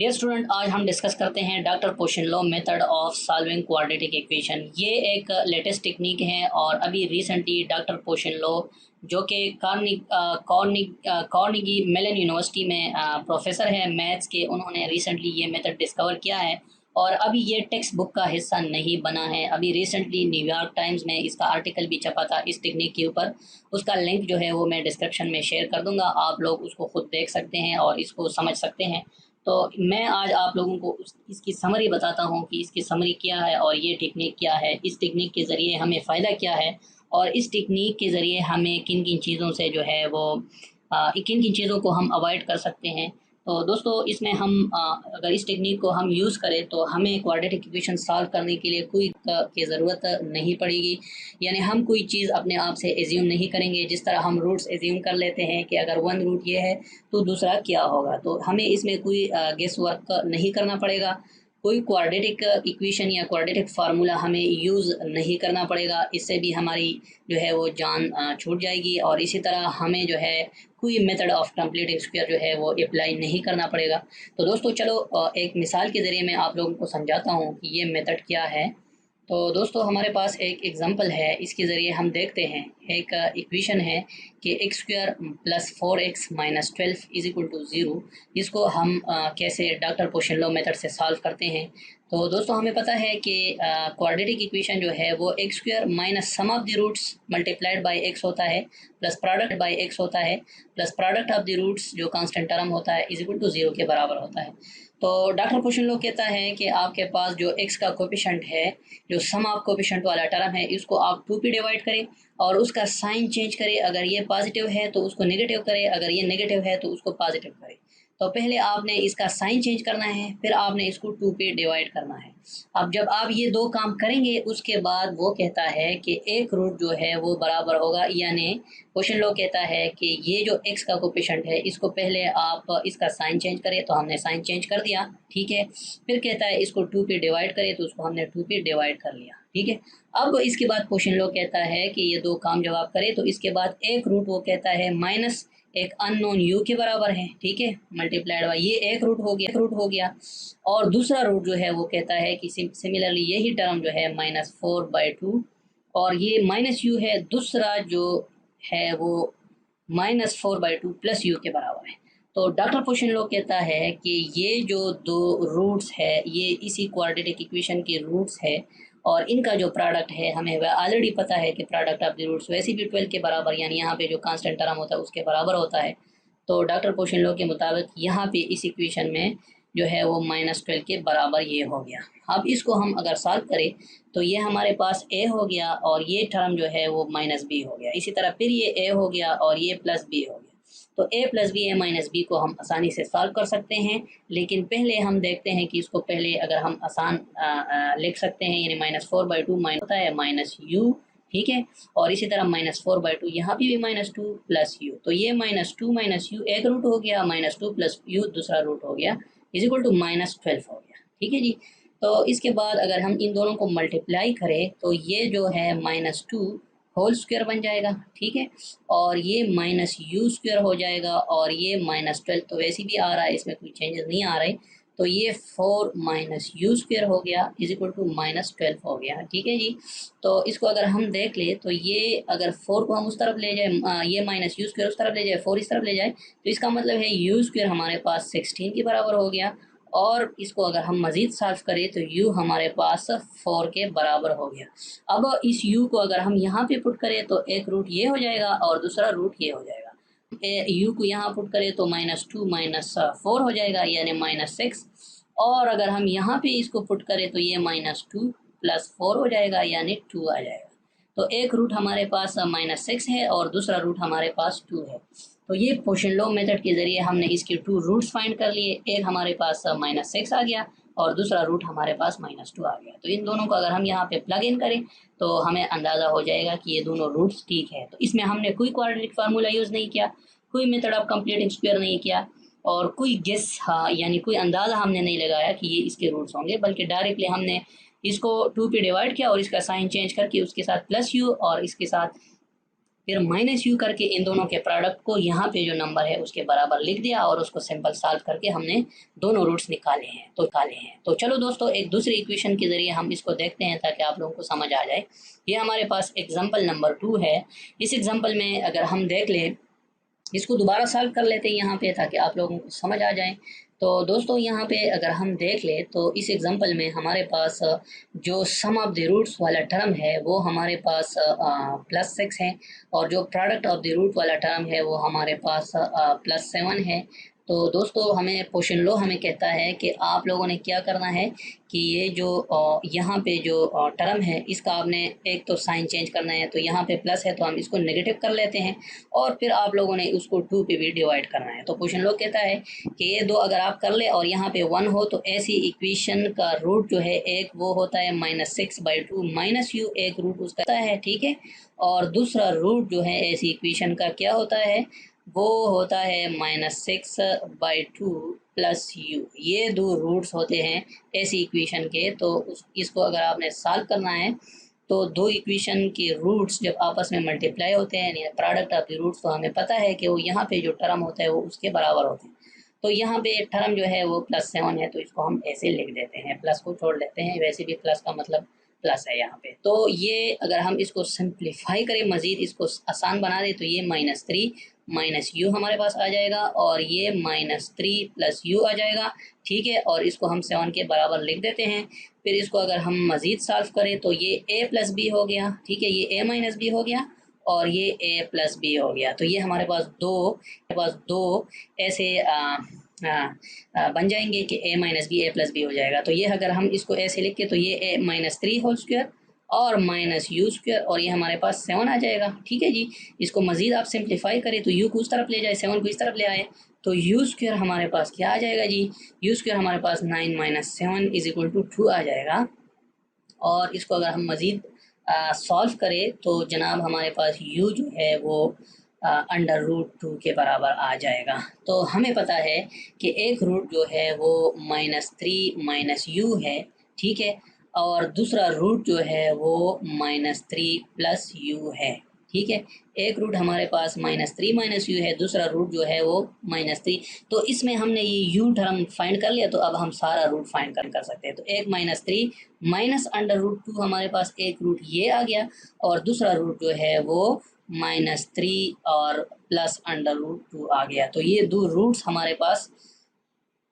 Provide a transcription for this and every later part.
Dear student, आज हम discuss करते हैं doctor पोशनलो method of solving quadratic equation. ये एक लेटेस्ट टेक्निक है और अभी रिसेंटली डॉक्टर पोशनलो जो कि कॉर्निगी मेलन यूनिवर्सिटी में प्रोफेसर है मैथ्स के, उन्होंने रिसेंटली ये मेथड डिस्कवर किया है और अभी ये टेक्स्ट बुक का हिस्सा नहीं बना है। अभी रिसेंटली न्यूयॉर्क टाइम्स में इसका आर्टिकल भी छपा था इस टेक्निक के ऊपर। उसका लिंक जो है वो मैं डिस्क्रिप्शन में शेयर कर दूंगा, आप लोग उसको खुद देख सकते हैं और इसको समझ सकते हैं। तो मैं आज आप लोगों को इसकी समरी बताता हूँ कि इसकी समरी क्या है और ये टेक्निक क्या है, इस टेक्निक के ज़रिए हमें फ़ायदा क्या है और इस टेक्निक के ज़रिए हमें किन किन चीज़ों से जो है वो किन किन चीज़ों को हम अवॉइड कर सकते हैं। तो दोस्तों, इसमें हम अगर इस टेक्निक को हम यूज़ करें तो हमें क्वाड्रेटिक इक्वेशन सॉल्व करने के लिए कोई की ज़रूरत नहीं पड़ेगी। यानी हम कोई चीज़ अपने आप से एज्यूम नहीं करेंगे। जिस तरह हम रूट्स एज्यूम कर लेते हैं कि अगर वन रूट ये है तो दूसरा क्या होगा, तो हमें इसमें कोई गेस वर्क नहीं करना पड़ेगा। कोई क्वाड्रेटिक इक्वेशन या क्वाड्रेटिक फार्मूला हमें यूज़ नहीं करना पड़ेगा। इससे भी हमारी जो है वो जान छूट जाएगी। और इसी तरह हमें जो है कोई मेथड ऑफ कंप्लीट स्क्वायर जो है वो अप्लाई नहीं करना पड़ेगा। तो दोस्तों चलो एक मिसाल के ज़रिए मैं आप लोगों को समझाता हूँ कि ये मेथड क्या है। तो दोस्तों, हमारे पास एक एग्जांपल है, इसके ज़रिए हम देखते हैं। एक इक्वेशन है कि x square plus 4x minus 12 is equal to 0। इसको हम कैसे डॉक्टर पोशनलो मेथड से सॉल्व करते हैं। तो दोस्तों, हमें पता है कि क्वाड्रेटिक इक्वेशन जो है वो x square minus sum of the roots multiplied by x होता है, प्लस प्रोडक्ट बाय एक्स होता है, plus product of the roots जो कांस्टेंट टर्म होता है इज इक्वल टू 0 के बराबर होता है। तो डॉक्टर पोशनलो कहता है कि आपके पास जो एक्स का कोफिशिएंट है, जो सम ऑफ कोफिशिएंट वाला टर्म है, इसको आप 2 पे डिवाइड करें और उसका साइन चेंज करें। अगर ये पॉजिटिव है तो उसको नेगेटिव करें, अगर ये नेगेटिव है तो उसको पॉजिटिव करें। तो पहले आपने इसका साइन चेंज करना है, फिर आपने इसको 2 पे डिवाइड करना है। अब जब आप ये दो काम करेंगे उसके बाद वो कहता है कि एक रूट जो है वो बराबर होगा, यानी क्वेश्चन लो कहता है कि ये जो x का कोफिशिएंट है इसको पहले आप इसका साइन चेंज करें, तो हमने साइन चेंज कर दिया, ठीक है। फिर कहता है इसको 2 पे डिवाइड करें, तो उसको हमने 2 पे डिवाइड कर लिया, ठीक है। अब इसके बाद क्वेश्चन लो कहता है कि ये दो काम जब आप करें तो इसके बाद एक रूट वो कहता है माइनस एक अननोन u के बराबर है, ठीक है, मल्टीप्लाइड बाय ये एक रूट हो गया। और दूसरा रूट जो है वो कहता है कि सिमिलरली यही टर्म जो है -4/2 और ये माइनस यू है, दूसरा जो है वो -4/2 प्लस यू के बराबर है। तो डॉक्टर पोशनलो कहता है कि ये जो दो रूट्स है ये इसी क्वाड्रेटिक इक्वेशन के रूट्स है और इनका जो प्रोडक्ट है हमें वह ऑलरेडी पता है कि प्रोडक्ट ऑफ द रूट्स वैसे भी 12 के बराबर, यानी यहाँ पे जो कांस्टेंट टर्म होता है उसके बराबर होता है। तो डॉक्टर पोशनलो के मुताबिक यहाँ पे इस इक्वेशन में जो है वो -12 के बराबर ये हो गया। अब इसको हम अगर सॉल्व करें तो ये हमारे पास a हो गया और ये टर्म जो है वो -b हो गया। इसी तरह फिर ये a हो गया और ये +b हो गया। तो a + b a - b को हम आसानी से सॉल्व कर सकते हैं, लेकिन पहले हम देखते हैं कि इसको पहले अगर हम आसान लिख सकते हैं, यानी -4/2 माइनस होता है -u, ठीक है। और इसी तरह -4/2 यहाँ पे भी -2 प्लस u, तो ये -2 - u एक रूट हो गया, -2 + u दूसरा रूट हो गया, इज इक्वल टू -12 हो गया, ठीक है जी। तो इसके बाद अगर हम इन दोनों को मल्टीप्लाई करें तो ये जो है -2 होल स्क्वायर बन जाएगा, ठीक है। और ये -u² हो जाएगा और ये -12 तो वैसे भी आ रहा है, इसमें कोई चेंजेस नहीं आ रहे। तो ये 4 - u² हो गया इज इक्वल टू -12 हो गया, ठीक है जी। तो इसको अगर हम देख ले तो ये अगर 4 को हम उस तरफ ले जाए, ये -u² उस तरफ ले जाए, 4 इस तरफ ले जाए, तो इसका मतलब है u² हमारे पास 16 के बराबर हो गया। और इसको अगर हम मज़ीद सॉल्व करें तो u हमारे पास 4 के बराबर हो गया। अब इस u को अगर हम यहाँ पे पुट करें तो एक रूट ये हो जाएगा और दूसरा रूट ये हो जाएगा। u को यहाँ पुट करें तो -2 - 4 हो जाएगा, यानी -6। और अगर हम यहाँ पे इसको पुट करें तो ये -2 + 4 हो जाएगा, यानी 2 आ जाएगा। तो एक रूट हमारे पास -6 है और दूसरा रूट हमारे पास 2 है। तो ये पोशनलो मेथड के ज़रिए हमने इसके 2 रूट्स फाइंड कर लिए। एक हमारे पास -6 आ गया और दूसरा रूट हमारे पास -2 आ गया। तो इन दोनों को अगर हम यहाँ पे प्लग इन करें तो हमें अंदाज़ा हो जाएगा कि ये दोनों रूट्स ठीक है। तो इसमें हमने कोई क्वाड्रेटिक फार्मूला यूज़ नहीं किया, कोई मेथड ऑफ कंप्लीटिंग स्क्वायर नहीं किया और कोई गेस यानी कोई अंदाज़ा हमने नहीं लगाया कि ये इसके रूट्स होंगे, बल्कि डायरेक्टली हमने इसको 2 पे डिवाइड किया और इसका साइन चेंज करके उसके साथ +u और इसके साथ फिर माइनस यू करके इन दोनों के प्रोडक्ट को यहाँ पे जो नंबर है उसके बराबर लिख दिया और उसको सिंपल सॉल्व करके हमने दोनों रूट्स निकाले हैं। तो चलो दोस्तों एक दूसरी इक्वेशन के ज़रिए हम इसको देखते हैं ताकि आप लोगों को समझ आ जाए। ये हमारे पास एग्जाम्पल नंबर 2 है। इस एग्जाम्पल में अगर हम देख लें, इसको दोबारा सॉल्व कर लेते हैं यहाँ पे ताकि आप लोगों को समझ आ जाए। तो दोस्तों यहाँ पे अगर हम देख लें तो इस एग्जांपल में हमारे पास जो सम ऑफ द रूट्स वाला टर्म है वो हमारे पास +6 है और जो प्रोडक्ट ऑफ द रूट वाला टर्म है वो हमारे पास +7 है। तो दोस्तों हमें पोर्शन लो हमें कहता है कि आप लोगों ने क्या करना है कि ये जो यहाँ पे जो टर्म है इसका आपने एक तो साइन चेंज करना है। तो यहाँ पे प्लस है तो हम इसको नेगेटिव कर लेते हैं और फिर आप लोगों ने उसको 2 पे भी डिवाइड करना है। तो क्वेश्चन लोग कहता है कि ये दो अगर आप कर ले और यहाँ पे 1 हो तो ऐसी इक्वेशन का रूट जो है एक वो होता है -6/2 माइनस यू, एक रूट उसका है, ठीक है। और दूसरा रूट जो है ऐसी इक्वेशन का क्या होता है वो होता है -6/2 प्लस यू। ये दो रूट्स होते हैं ऐसी इक्वेशन के। तो इसको अगर आपने सॉल्व करना है तो दो इक्वेशन के रूट्स जब आपस में मल्टीप्लाई होते हैं प्रोडक्ट ऑफ द रूट्स, तो हमें पता है कि वो यहाँ पे जो टर्म होता है वो उसके बराबर होते हैं। तो यहाँ पे टर्म जो है वो +7 है तो इसको हम ऐसे लिख देते हैं, प्लस को छोड़ देते हैं, वैसे भी प्लस का मतलब प्लस है यहाँ पे। तो ये अगर हम इसको सिंप्लीफाई करें, मज़ीद इसको आसान बना दें तो ये -3 माइनस यू हमारे पास आ जाएगा और ये -3 प्लस यू आ जाएगा, ठीक है। और इसको हम 7 के बराबर लिख देते हैं। फिर इसको अगर हम मज़ीद सॉल्व करें तो ये a प्लस बी हो गया, ठीक है, ये a माइनस बी हो गया और ये a प्लस बी हो गया। तो ये हमारे पास दो ऐसे बन जाएंगे कि a minus B a plus B हो जाएगा। तो ये अगर हम इसको ऐसे लिख के तो ये a -3 होल स्क्वायर और -u² और ये हमारे पास 7 आ जाएगा, ठीक है जी। इसको मज़ीद आप सिंप्लीफाई करें तो u को उस तरफ ले जाए, 7 को इस तरफ ले आए तो u² हमारे पास क्या आ जाएगा जी, u² हमारे पास 9 - 7 = 2 आ जाएगा। और इसको अगर हम मज़ीद सॉल्व करें तो जनाब हमारे पास u जो है वो √2 के बराबर आ जाएगा। तो हमें पता है कि एक रूट जो है वो -3 माइनस यू है, ठीक है, और दूसरा रूट जो है वो -3 प्लस यू है, ठीक है। एक रूट हमारे पास -3 माइनस यू है, दूसरा रूट जो है वो -3। तो इसमें हमने ये यू टर्म फाइंड कर लिया तो अब हम सारा रूट फाइंड कर सकते हैं। तो एक -3 माइनस √2 हमारे पास एक रूट ये आ गया और दूसरा रूट जो है वो -3 और प्लस √2 आ गया। तो ये दो रूट्स हमारे पास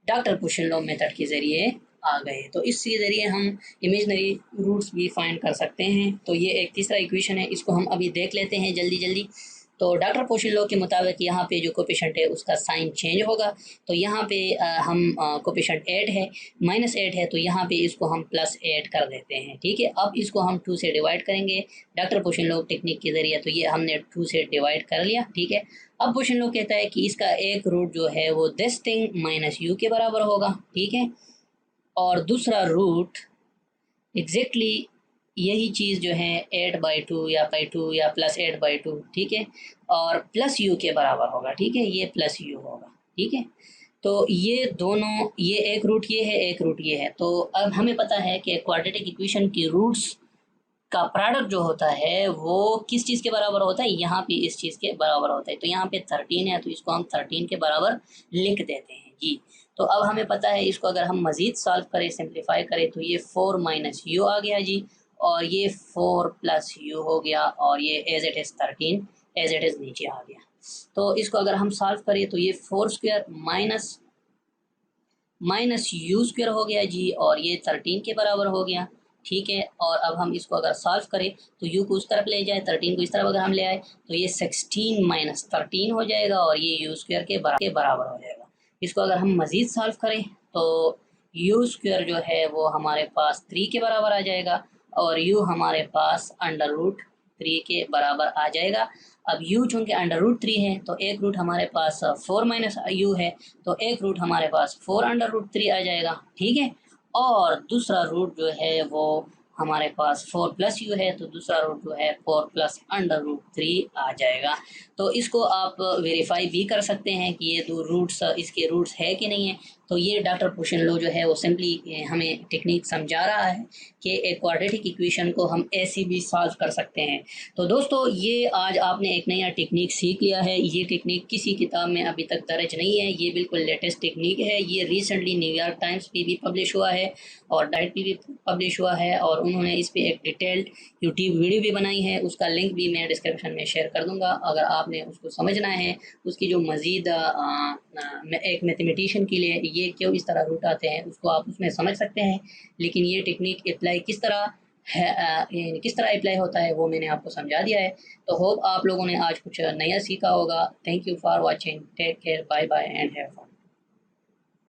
डॉक्टर पुशेनलॉ मेथड के ज़रिए आ गए। तो इसके ज़रिए हम इमेजनरी रूट्स भी फाइंड कर सकते हैं। तो ये एक तीसरा इक्वेशन है, इसको हम अभी देख लेते हैं जल्दी जल्दी। तो डॉक्टर पुशेनलॉ के मुताबिक यहाँ पे जो कोफिशिएंट है उसका साइन चेंज होगा। तो यहाँ पे हम कोफिशिएंट 8 है, -8 है तो यहाँ पे इसको हम +8 कर देते हैं, ठीक है। अब इसको हम 2 से डिवाइड करेंगे डॉक्टर पुशेनलॉ टेक्निक के ज़रिए। तो ये हमने 2 से डिवाइड कर लिया, ठीक है। अब पुशेनलॉ कहता है कि इसका एक रूट जो है वो दिस थिंग -u के बराबर होगा, ठीक है, और दूसरा रूट एग्जैक्टली यही चीज़ जो है 8/2 या +2 या +8/2, ठीक है, और प्लस यू के बराबर होगा, ठीक है, ये प्लस यू होगा, ठीक है। तो ये दोनों, ये एक रूट ये है, एक रूट ये है। तो अब हमें पता है कि क्वाड्रेटिक इक्वेशन की रूट्स का प्रोडक्ट जो होता है वो किस चीज़ के बराबर होता है, यहाँ पे इस चीज़ के बराबर होता है। तो यहाँ पे 13 है तो इसको हम 13 के बराबर लिख देते हैं जी। तो अब हमें पता है इसको अगर हम मज़ीद सॉल्व करें, सिंप्लीफाई करें तो ये 4 माइनस यू आ गया जी और ये 4 प्लस यू हो गया और ये as it is 13 as it is नीचे आ गया। तो इसको अगर हम सॉल्व करें तो ये 4² माइनस u² हो गया जी और ये 13 के बराबर हो गया, ठीक है। और अब हम इसको अगर सॉल्व करें तो u को उस तरफ ले जाए, 13 को इस तरफ अगर हम ले आए तो ये 16 - 13 हो जाएगा और ये u² के बराबर हो जाएगा। इसको अगर हम मज़ीद सॉल्व करें तो u² जो है वो हमारे पास 3 के बराबर आ जाएगा और u हमारे पास √3 के बराबर आ जाएगा। अब u चूँकि √3 है तो एक रूट हमारे पास 4 माइनस यू है तो एक रूट हमारे पास 4 √3 आ जाएगा, ठीक है। और दूसरा रूट जो है वो हमारे पास 4 प्लस यू है तो दूसरा रूट जो है 4 प्लस √3 आ जाएगा। तो इसको आप वेरीफाई भी कर सकते हैं कि ये दो रूट्स इसके रूट्स है कि नहीं है। तो ये डॉक्टर पुरशनलो जो है वो सिंपली हमें टेक्निक समझा रहा है कि एक क्वाड्रेटिक इक्वेशन को हम ऐसे भी सॉल्व कर सकते हैं। तो दोस्तों ये आज आपने एक नया टेक्निक सीख लिया है। ये टेक्निक किसी किताब में अभी तक दर्ज नहीं है, ये बिल्कुल लेटेस्ट टेक्निक है। ये रिसेंटली न्यूयॉर्क टाइम्स पे भी पब्लिश हुआ है और डायरेक्ट पे भी पब्लिश हुआ है, और उन्होंने इस पर एक डिटेल्ड यूट्यूब वीडियो भी बनाई है। उसका लिंक भी मैं डिस्क्रिप्शन में शेयर कर दूंगा। अगर आपने उसको समझना है, उसकी जो मज़ीद एक मैथमेटिशियन के लिए ये क्यों इस तरह रूट आते हैं उसको आप उसमें समझ सकते हैं। लेकिन ये टेक्निक अप्लाई किस तरह है, किस तरह अप्लाई होता है वो मैंने आपको समझा दिया है। तो होप आप लोगों ने आज कुछ नया सीखा होगा। Thank you for watching, take care, bye bye and have fun.